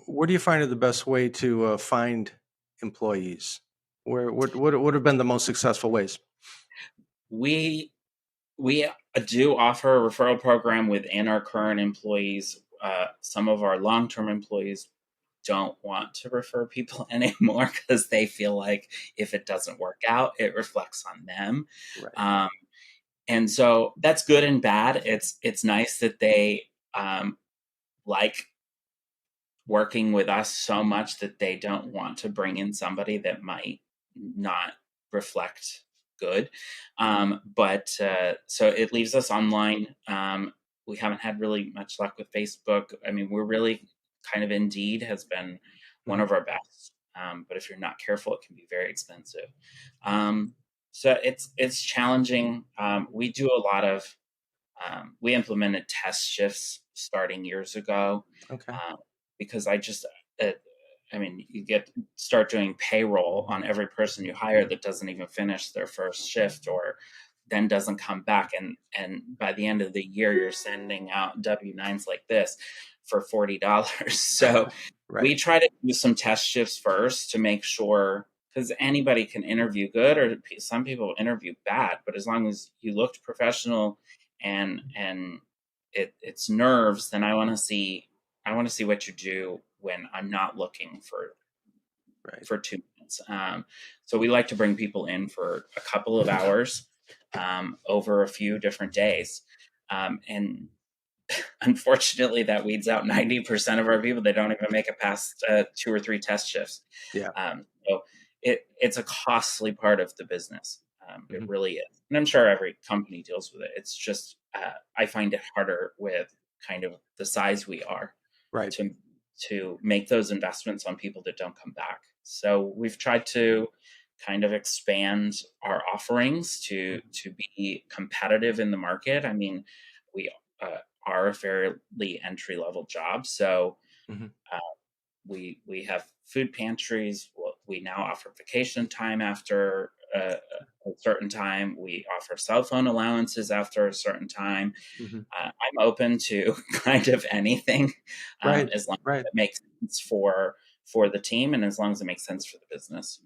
What do you find are the best way to find employees? What have been the most successful ways? We we do offer a referral program within our current employees. Some of our long-term employees don't want to refer people anymore because they feel like if it doesn't work out, it reflects on them. Right. Um, and so that's good and bad. It's nice that they like working with us so much that they don't want to bring in somebody that might not reflect good. But so it leaves us online. We haven't had really much luck with Facebook. I mean, we're really kind of Indeed has been one Mhm. of our best. But if you're not careful, it can be very expensive. Um, so it's challenging. We do a lot of we implemented test shifts starting years ago Okay. um, because uh, I mean, you start doing payroll on every person you hire that doesn't even finish their first shift or then doesn't come back, and by the end of the year, you're sending out W-9s like this for $40. So Right. we try to do some test shifts first to make sure because anybody can interview good or some people interview bad, but as long as you looked professional and it's nerves, then I want to see what you do when I'm not looking Right. for 2 minutes. So we like to bring people in for a couple of hours over a few different days. And unfortunately, that weeds out 90% of our people. They don't even make it past 2 or 3 test shifts. Yeah. So it's a costly part of the business. It Mhm. really is. And I'm sure every company deals with it. It's just, I find it harder with kind of the size we are Right. to make those investments on people that don't come back. So we've tried to kind of expand our offerings to Mhm. be competitive in the market. I mean, we are a fairly entry level job, so Mhm. uh, we have food pantries. We now offer vacation time after a certain time. We offer cell phone allowances after a certain time. Mhm. I'm open to kind of anything, Right. as long as Right. it makes sense for the team and as long as it makes sense for the business.